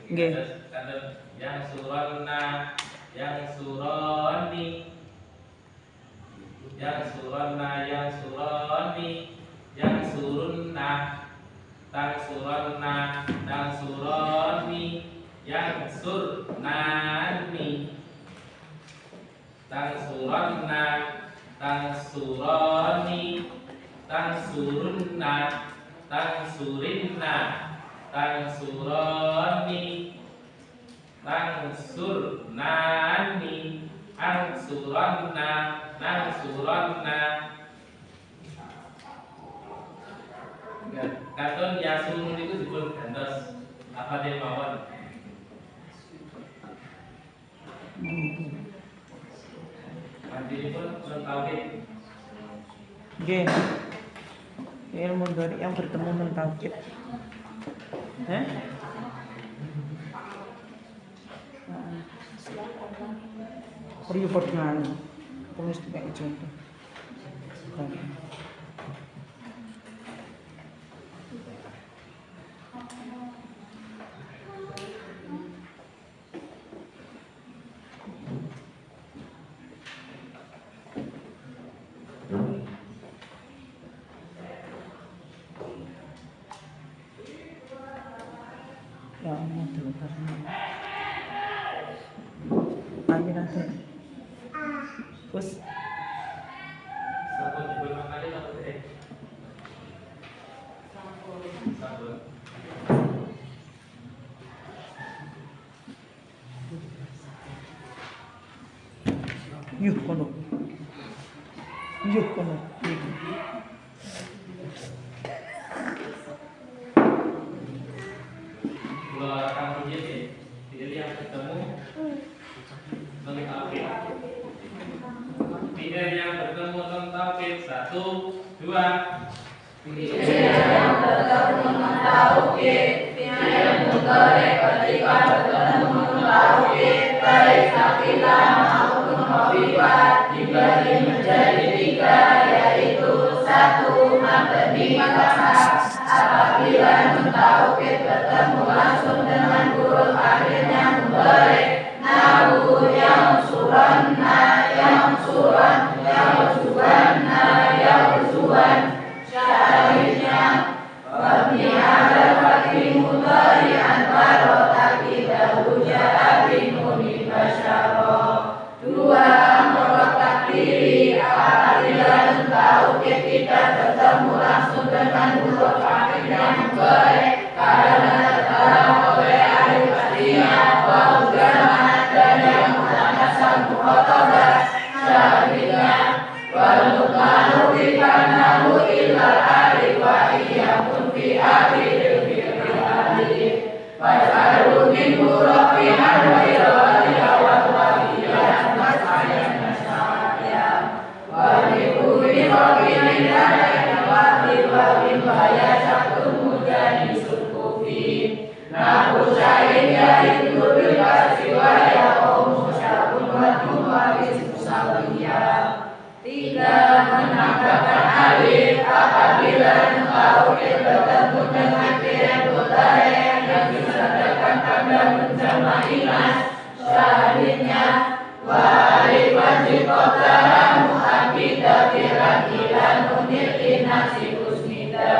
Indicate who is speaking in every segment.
Speaker 1: Nggih.
Speaker 2: Yang suronna, yang suroni, yang suronna, yang suroni, yang surunna, tang suronna, tang suroni, yang surnani, tang suronna, tang suroni, tang surunna, tang surinna, tang suroni, tang surnani, ang suronna, nang suronna. Katon yasun itu dipun gantos apa dia mawon. Mandiri pun tauhid.
Speaker 1: Nggih. Ilmu dari yang bertemu dengan tauhid. Report ngan. Terus kayak contoh. Ya Allah, dulu karena ayo nanti terus
Speaker 2: Sabun dipun makali apa teh? Sabun.
Speaker 1: yuk kono
Speaker 2: Dua orang ini pilih yang bertemu dengan tauhid. Pilih yang bertemu dengan tauhid. 1, 2.
Speaker 3: Pilih yang bertemu dengan tauhid. Pilih mudhari ketika bertemu dengan tauhid, baik sakilah maupun khafifat dibagi menjadi 3, yaitu 1 mabni fathah. Apabila nun tauhid bertemu langsung dengan huruf akhirnya mudhari, nahu yang suranna, yang suran, yang suranna, yang suran. Syahidnya wabni ala fathi mudhari antara takidahu ja'a binuni basyara. 2 amrot takdiri. Apabila nun tauhid tidak bertemu langsung dengan huruf akhirnya mudhari karena terhalang oleh alif fathiyah waw jamak dan yang muannats mukhatabah. Syahidnya wal mudmaru bi kanahu illa alif wa iyakun fi akhiril fi'li alif waj'alu min hurafihan wa iradiya wa wahiyan mas'ayan masya'ya wa likulli rafin lana wa bilwabin wa yashakun mujani sukufi nahu syahid yaitu bilkasi wa yaqomu syakun wa tumwabis musawiyah. 3 menambahkan alif apabila tauhid bertemu dengan fi'il mudhari yang disandarkan pada menjama'i mas. Syahidnya wa alif wajib qablaha mu'akkidah fi'lan ila nunil inasi kusnida.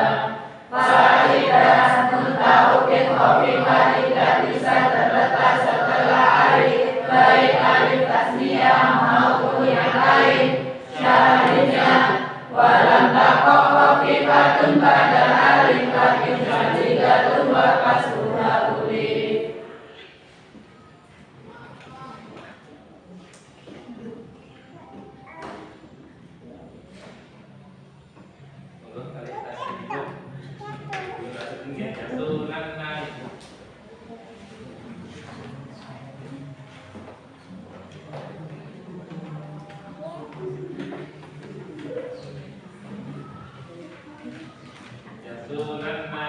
Speaker 3: Fa'idah nun tauhid khafifah tidak bisa terletak setelah alif, baik alif tasniyah maupun yang lain. Syahidnya walam taqo khafifatun badal alif lakin syadidatun wa kasruha ulif.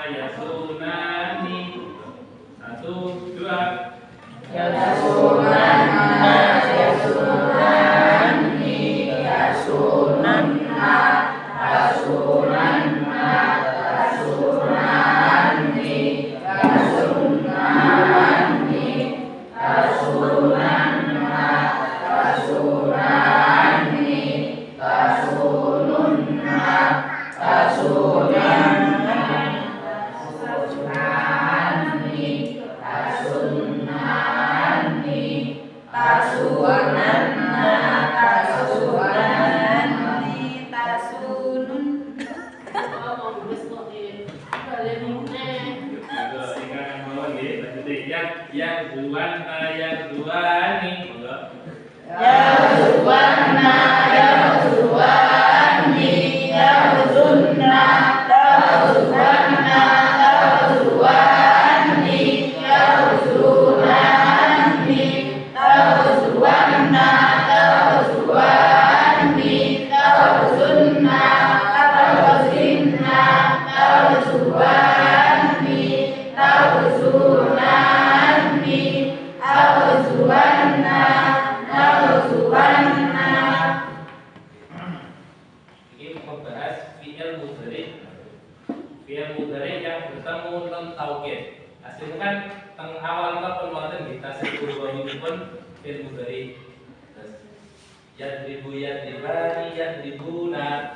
Speaker 2: Yasunani. 1, 2.
Speaker 3: Yasunanna, yasunanni, yasunanna, yasunanna, yasunanni, yasunanni.
Speaker 2: lanjutin yang duani. Monggo.
Speaker 3: Yaghzuwanna yaghzuwani yaghzunna yaghzuwanna yaghzuwani yaghzunani yaghzuwanna yaghzuwani yaghzunna yaghzinna yaghzuwani yaghzunani yaghzuwanna yaghzuwanna.
Speaker 2: Ini membahas fi'il mudhari yang bertemu non taukid. Aslinya kan teng awal kita pun wonten nggih tasriful pun fi'il mudhari. Terus yadribu yadribani yadribuna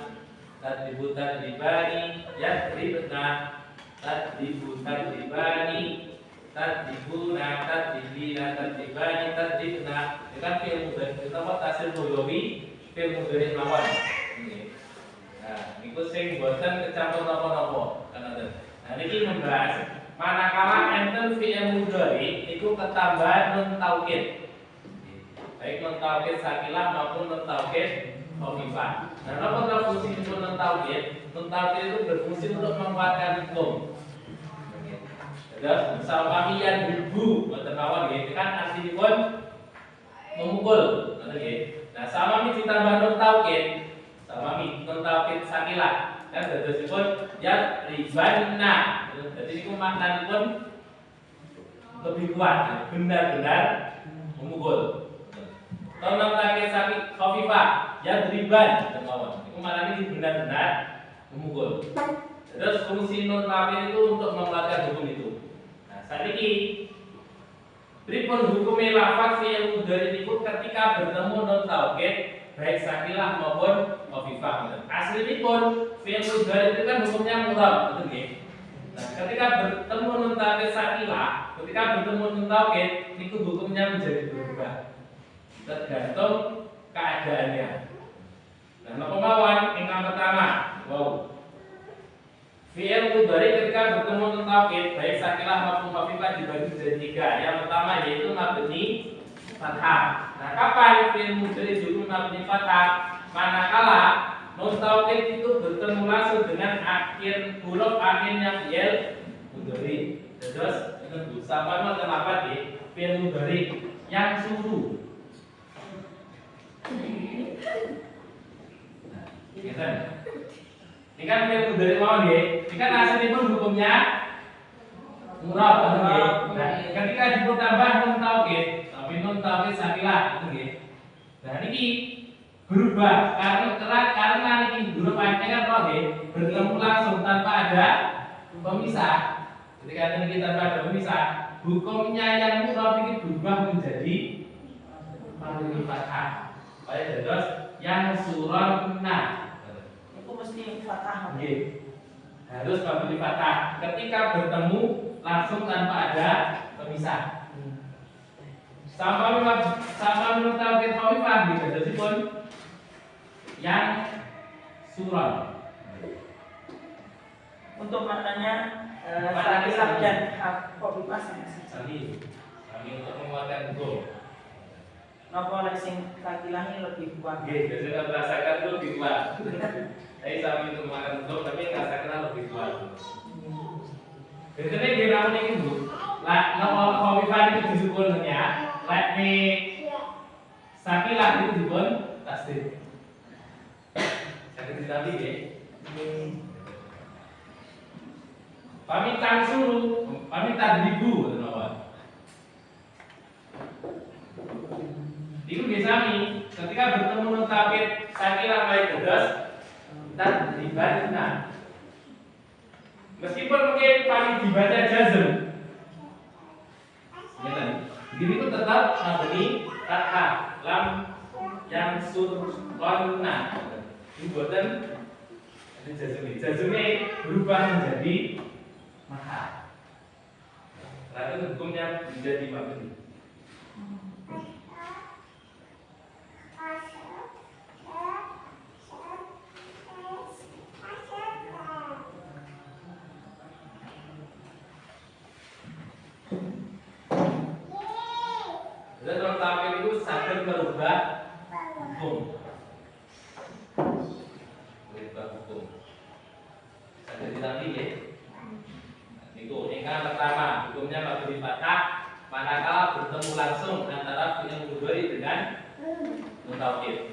Speaker 2: tadribu tadribani yadribna tadribu tadribani tadribuna tadribina tadribani tadribna. Itu kan fi'il mudhari utawa tasrif lughawi fi'il mudhari mawon. Nah, itu sing boten kecampur napa-napa kan ngoten. Nah, niki membahas manakala enten fi'il mudhari iku ketambahan nun taukid. Baik nun taukid sakilah maupun nun taukid khafifah. Nah, apa fungsi nun taukid? Nun taukid itu berfungsi untuk menguatkan hukum. Terus salami yang ribu boten mawon nggih, itu kan artinipun memukul, ngoten nggih. Nah, salami ditambah nun taukid Salami nun taukid sakilah kan dadosipun ya ribanna. Jadi niku maknanipun lebih kuat, benar-benar memukul. Nun taukid sakit khafifah ya riban mawon. Niku maknane benar-benar memukul. Terus fungsi nun taukid itu untuk menguatkan hukum itu. Nah, saat ini pripun hukume lafaz fi'il mudhari niku ketika bertemu nun taukid baik sakilah maupun khafifah. Aslinipun fi'il mudhari itu kan hukumnya mudhari, betul nggih? Nah, ketika bertemu nun taukid sakilah, ketika bertemu nun taukid, itu hukumnya menjadi berubah. Tergantung keadaannya. Nah, napa mawon ingkang pertama, fi'il mudhari ketika bertemu nun taukid baik sakilah maupun khafifah dibagi menjadi tiga. Yang pertama yaitu mabni fathah. Nah, kapan fi'il mudhari dihukum mabni fathah? Manakala nun taukid itu bertemu langsung dengan huruf akhirnya fi'il mudhari. Terus itu sama kenapa di fi'il mudhari yang suruh. Nah, ini kan fi'il mudhari mau nggih. Ini kan aslinipun hukumnya murab nggih. Nah, ketika ditambah nun taukid nun taukid sakilah itu nggih. Nah, niki berubah karena niki huruf akhirnya kan nggih bertemu langsung tanpa ada pemisah. Ketika niki tanpa ada pemisah, hukumnya yang murab ini berubah menjadi mabni fathah. Baik terus yang suronna.
Speaker 1: Itu mesti fathah.
Speaker 2: Nggih. Harus mabni fathah ketika bertemu langsung tanpa ada pemisah. Sama menurut taukid khafifah gitu. Jadi pun yang surat.
Speaker 1: Untuk maknanya sakilah dan khafifah sama.
Speaker 2: Sami untuk menguatkan hukum.
Speaker 1: Napa nek sing sakilah ini lebih kuat?
Speaker 2: Nggih, biasanya merasakan itu lebih kuat. Tapi sami untuk menguatkan hukum tapi merasakan lebih kuat. Biasanya di namun ini Bu. Lah napa khafifah itu disukulnya? Lek ni sakilah itu dipun tasdid. Sakit ditali nggih. Pamit suruh, pamit tadribu ngoten mawon. Iku sami ketika bertemu nun taukid sakilah baik dados tadribanna. Meskipun mungkin paling dibaca jazm. Ngeten. Ini pun tetap mabni fathah lam yang suronna. Ini buatan ini jazmnya berubah menjadi fathah. Lalu hukumnya menjadi mabni. Jadi non taukid itu saged merubah hukum. Merubah hukum. Saged ditampi ya. Itu ingkang pertama, hukumnya mabni fathah manakala bertemu langsung antara fi'il mudhari dengan nun taukid.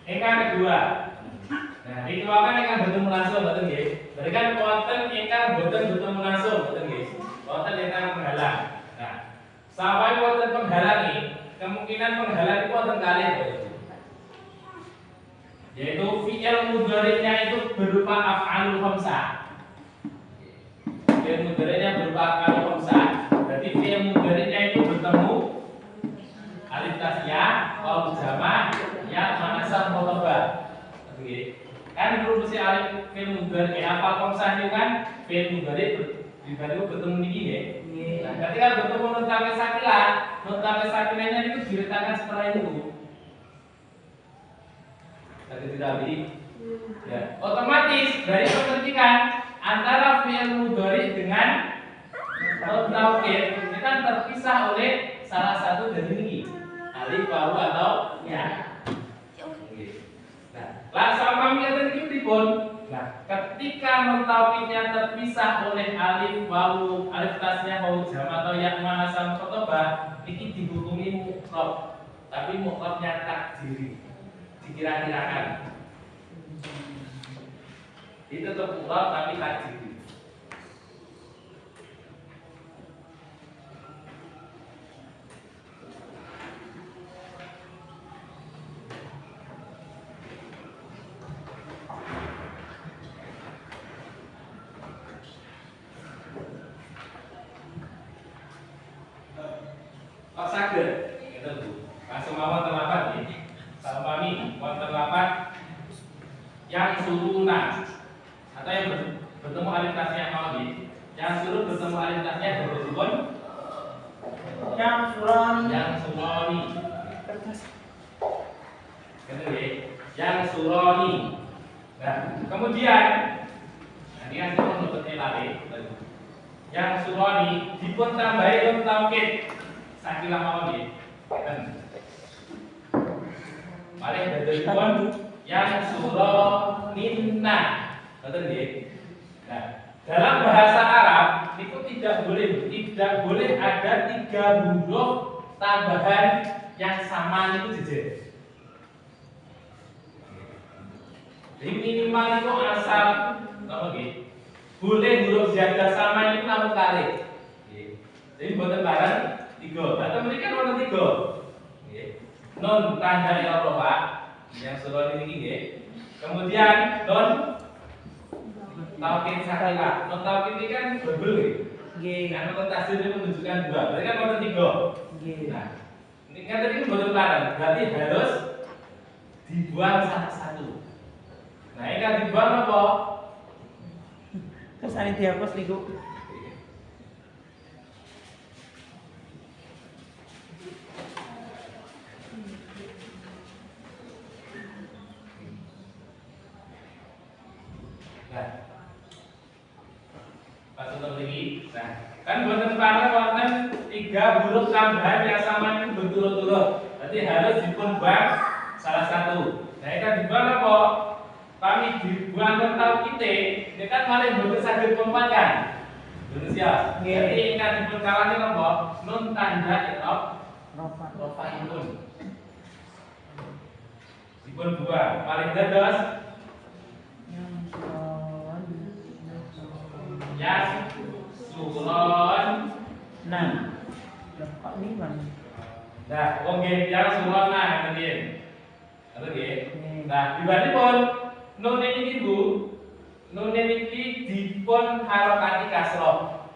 Speaker 2: Ingkang kedua. Nah, dikeluarkan ingkang bertemu langsung betul nggih. Berarti kan wonten ingkang boten bertemu langsung betul nggih. Wonten ingkang penghalang. Nah, sampai wonten penghalang ini, kemungkinan penghalang itu wonten kalih yaitu fi'il mudhari'nya itu berupa af'alul khamsah. Fi'il mudhari'nya berupa af'alul khamsah. Berarti fi'il mudhari'nya itu bertemu alif tasnya, waw jama', ya manasab muthabba. Oke. Kan rumus alif fi'il mudhari' af'al khamsah itu kan fi'il mudhari' dibanding bertemu niki nggih. Nah, ketika bertemu nun taukid sakilah, nun taukid sakilahnya itu diletakkan seperti itu. Tadi tidak ya, otomatis dari kepentingan antara fi'il mudhari' dengan nun taukid itu kan terpisah oleh salah satu dari ini. Alif, waw atau ya. Nah, lah sama ngeten iki pripun? Nah, ketika nun taukidnya terpisah oleh alif, waw, alif tasnya waw jama atau ya manasab muthabba, iki dihukumi muqrab. Tapi muqrabnya takdiri. Dikira-kirakan. Itu tetap muqrab tapi takdiri. Kok saged? Ngeten Bu. Langsung mawon terlambat nggih. Sampami wonten lapan yang suruna atau yang bertemu alif tasnya mau nggih. Yang suruh bertemu alif tasnya berjubun
Speaker 1: Yang surani.
Speaker 2: yang suroni. Ngeten nggih. Yang suroni. Nah, kemudian ini kan kita menuntut elare. Yang suroni dipun tambahi nun taukid. Sakilah mawon nggih. Ngeten. Mari dadosipun yang suroninna. Betul nggih? Nah, dalam bahasa Arab itu tidak boleh ada 3 huruf tambahan yang sama itu jejer. Jadi minimal itu asal apa nggih? Boleh huruf ziyadah sama itu namung kalih. Nggih. Jadi mboten bareng 3. Atau mriki wonten 3. Nggih. Nun tanda Eropa yang surat ini nggih. Kemudian nun taukid sakilah. Nun taukid ini kan double nggih.
Speaker 1: Nggih.
Speaker 2: Karena nun tasdid itu menunjukkan 2. Berarti kan wonten 3.
Speaker 1: Nggih.
Speaker 2: Nah, ini kan tadi mboten bareng. Berarti harus dibuang salah satu. Nah, ini kan dibuang apa?
Speaker 1: Kesane dihapus niku.
Speaker 2: Nah, kan boten pareng wonten 3 huruf tambahan yang sama itu berturut-turut. Berarti harus dipun buang salah satu. Nah, ini kan dibuang apa? Kami dibuang nun taukid, ini kan malah boten saged kompat kan? Boten siap. Jadi ini kan dipun kalani apa? Nun tanda i'rab rafa'un. Dipun buang. Paling dados yang suron.
Speaker 1: Nah. Kok ini Bang?
Speaker 2: Nah, wong nggih yang suron nah ngeten nggih. Nggih. Nah, dibandingpun nun niki Bu, nun niki dipun harokati kasroh.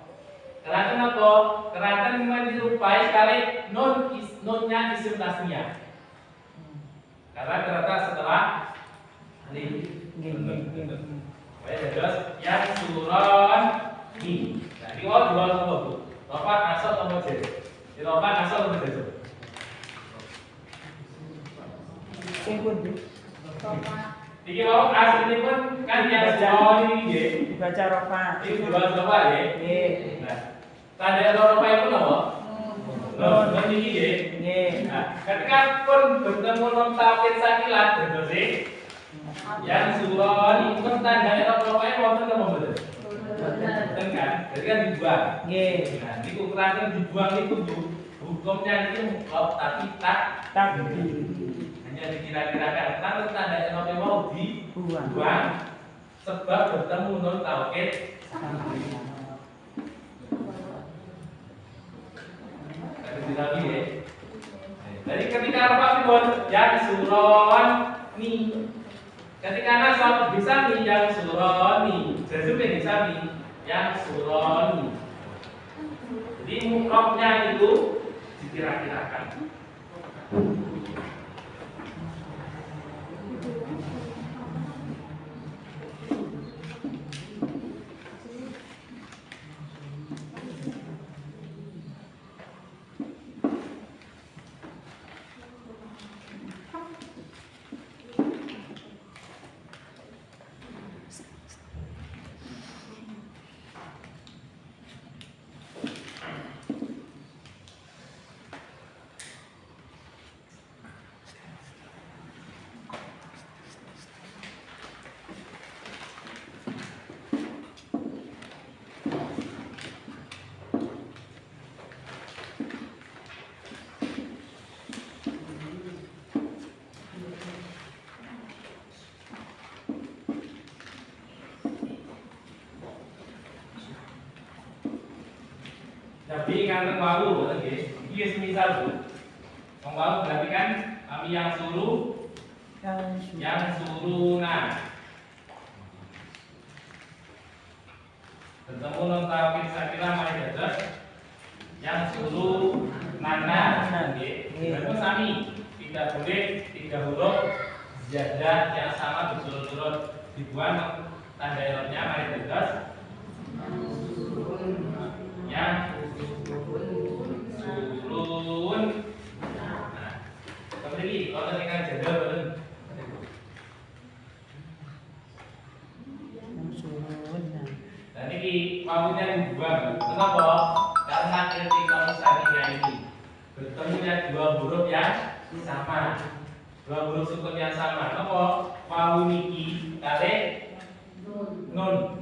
Speaker 2: Keranten apa? Keranten menyerupai kali nunnya isim tasniah. Karena ternyata setelah alif.
Speaker 1: Nggih.
Speaker 2: Baik, terus yang suron ini. Nah, ini dua Bu. Rofa asal atau mojer? Di rofa asal atau mojer?
Speaker 1: Sing pundi?
Speaker 2: Iki mau aslinipun kan yang surah ini nggih.
Speaker 1: Dibaca rofa.
Speaker 2: Iki dua coba nggih.
Speaker 1: Nggih.
Speaker 2: Nah, tanda rofa itu napa? Nun iki nggih.
Speaker 1: Nggih.
Speaker 2: Nah, ketika pun bertemu nun taukid sakilat terus yang surah ini pun tanda rofa itu wonten napa mboten? Betul kan? Jadi kan dibuang.
Speaker 1: Nggih.
Speaker 2: Nah, niku keranten dibuang niku hukumnya itu tapi tak hanya dikira-kirakan kalau tanda NOP mau dibuang sebab bertemu non taukid. Lagi ya. Jadi ketika apapun yang suron nih, ketika nasab bisa nih yang suron nih, sesuatu bisa nih yang suron nih. Jadi mukrofnya itu dikira-kirakan. Tapi kan wau boten nggih. Iki semisal Bu. Wong wau berarti kan kami yang suruh yang suruna. Bertemu non taukid sakila mari dados yang suruh nana nggih. Berarti sami tidak boleh tiga huruf ziyadah yang sama berturut-turut dibuang tanda irobnya mari dados yang surun. Nah, kemudian kalau dengan jadwal betul. Dan ini maunya dibuang. Kenapa? Karena ketika misalnya ini bertemunya dua huruf yang sama, dua huruf sukun yang sama. Kenapa? Mau niki kali nun.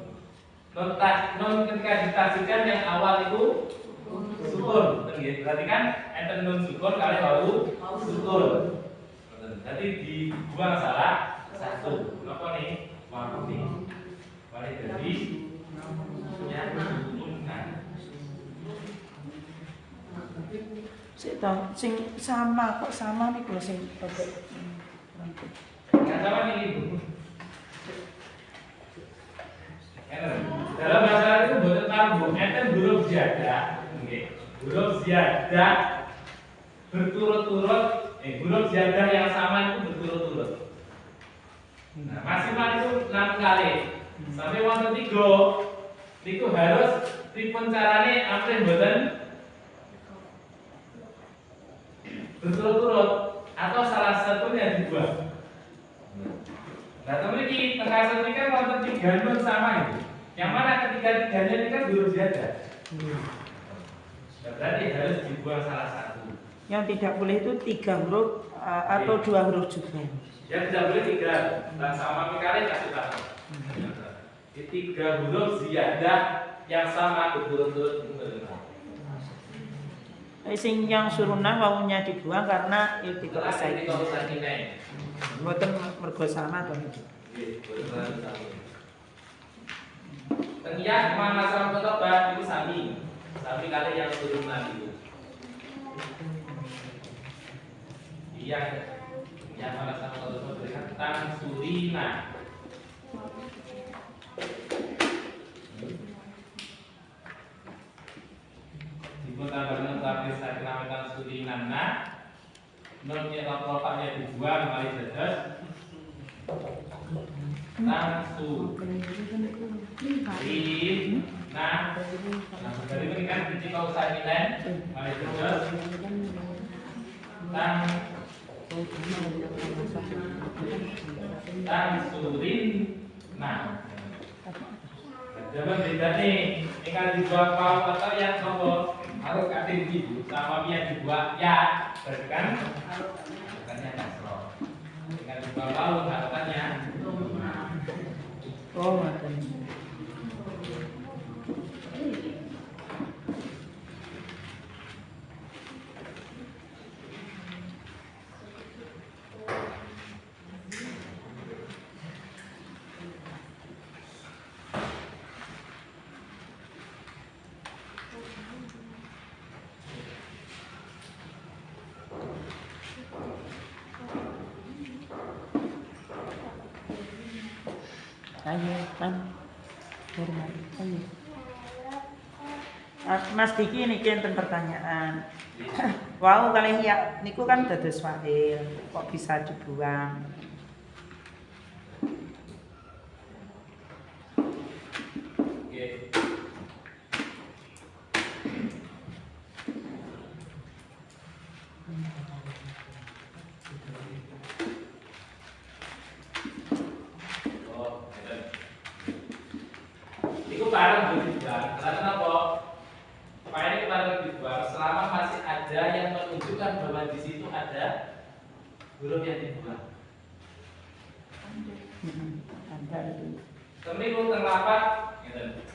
Speaker 2: Non ketika ditafsirkan yang awal itu sukun, berarti kan enten nun sukun kali wau sukun. Jadi dibuang salah satu. Apa nih? Wau nih. Balik jadi yang sukunkan.
Speaker 1: Sing sama kok sama nih kalau sing pakai.
Speaker 2: Yang sama nih Bu. Dalam bahasa itu bukan tambuh, enten huruf ziyadah, huruf ziyadah berturut-turut, huruf ziyadah yang sama itu berturut-turut. Nah, maksimal itu 6 kali. Sampai wonten 3. Itu harus pripun carane amrih mboten berturut-turut atau salah satunya dibuang. Nah, teman ini tengah ini kan wonten 3 nun sama itu. Yang mana ketiga-tiganya ini kan huruf ziyadah. Berarti harus dibuang salah satu.
Speaker 1: Yang tidak boleh itu 3 huruf atau 2 huruf juga.
Speaker 2: Yang tidak boleh 3. Dan sama kali kasih tahu. 3 huruf ziyadah yang sama berturut-turut.
Speaker 1: Sing yang suruna wawunya dibuang karena iltiqo sakin. Mboten mergo sama to niku.
Speaker 2: Nggih, boten sama. Tengian mana sama ketobat itu sami. Sami kali yang suruna itu. Iya. Yang mana sama ketobat berikan tang surina. Tambahkan tapi saya kenalkan surinana nonnya laptopnya dibuang mari dados tangsu rin nah dari ini kan ketika usaha nilai mari dados tang Tansurinna. Zaman beda nih, ingkang dibuang wau atau yang nopo harus kating ibu sama yang dibuang ya, berarti kan bukannya kasro. Ingkang dibuang wau harokannya
Speaker 1: Oh, ngoten. Ayo, kan. Hormat. Ayo. Mas Diki niki enten pertanyaan. Wau kalih ya niku kan dados fa'il, kok bisa dibuang?
Speaker 2: Oke. Oh, ngeten. Iku bareng dibuang. Karena apa? File bareng dibuang selama masih ada yang menunjukkan bahwa di situ ada huruf yang dibuang.
Speaker 1: Ada itu.
Speaker 2: Kemriku terlapat, ngeten.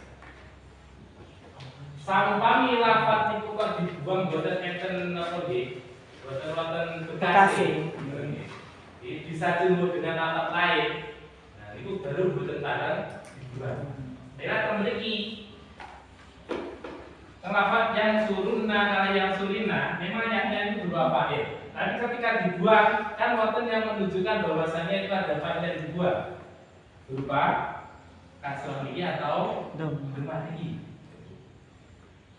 Speaker 2: Sampami lafat niku kok dibuang boten enten napa nggih? Boten wonten bekase. Bisa jumbo dengan lafat lain. Nah, niku baru boten bareng dibuang. Nek mriki lafat yang surunna kali yang surina memang yang itu berupa fa'il. Tapi ketika dibuang kan wonten yang menunjukkan bahwasanya itu ada fa'il yang dibuang. Berupa kasroh niki atau domah niki.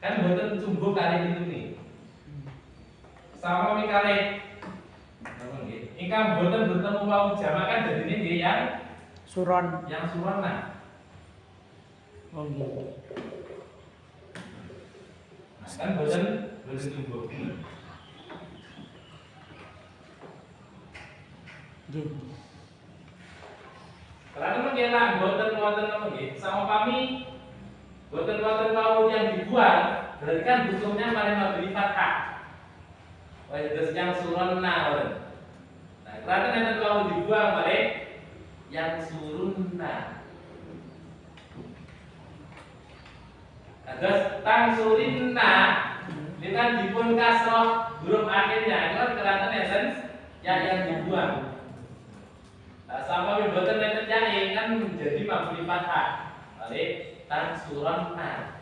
Speaker 2: Kan boten cumbo kali itu nih. Sama mikale. Napa nggih? Ingkang boten bertemu wau jamak kan dadine nggih yang
Speaker 1: Suron.
Speaker 2: yang surona.
Speaker 1: Oh gitu.
Speaker 2: Nah, kan boten cumbo.
Speaker 1: Gitu.
Speaker 2: Karena mungkin lah boten wonten apa nggih? Sama kami boten wonten wau yang dibuang, berarti kan hukumnya paling mabni fathah. Wah, terus yang suronna. Nah, karena enten wau dibuang balik yang surunna. Nah, terus tang surinna dengan dipun kasroh huruf akhirnya itu kan kelihatan enten yang dibuang. Nah, sama boten enten jae kan menjadi mabni fathah. Balik tan suronna.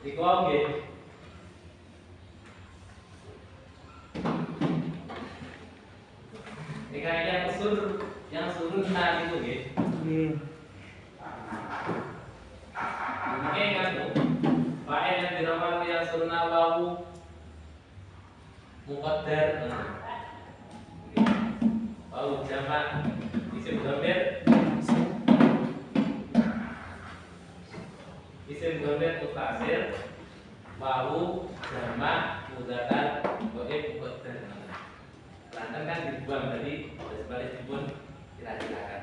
Speaker 2: Iku nggih. Yang surunna itu nggih.
Speaker 1: Nggih.
Speaker 2: muqaddar. Wau jamak isim dhamir. Isim dhamir mutasil. Wau jamak mudzakkar dhaif muqaddar. Lantan kan dibuang tadi, sebalik dipun kira-kirakan.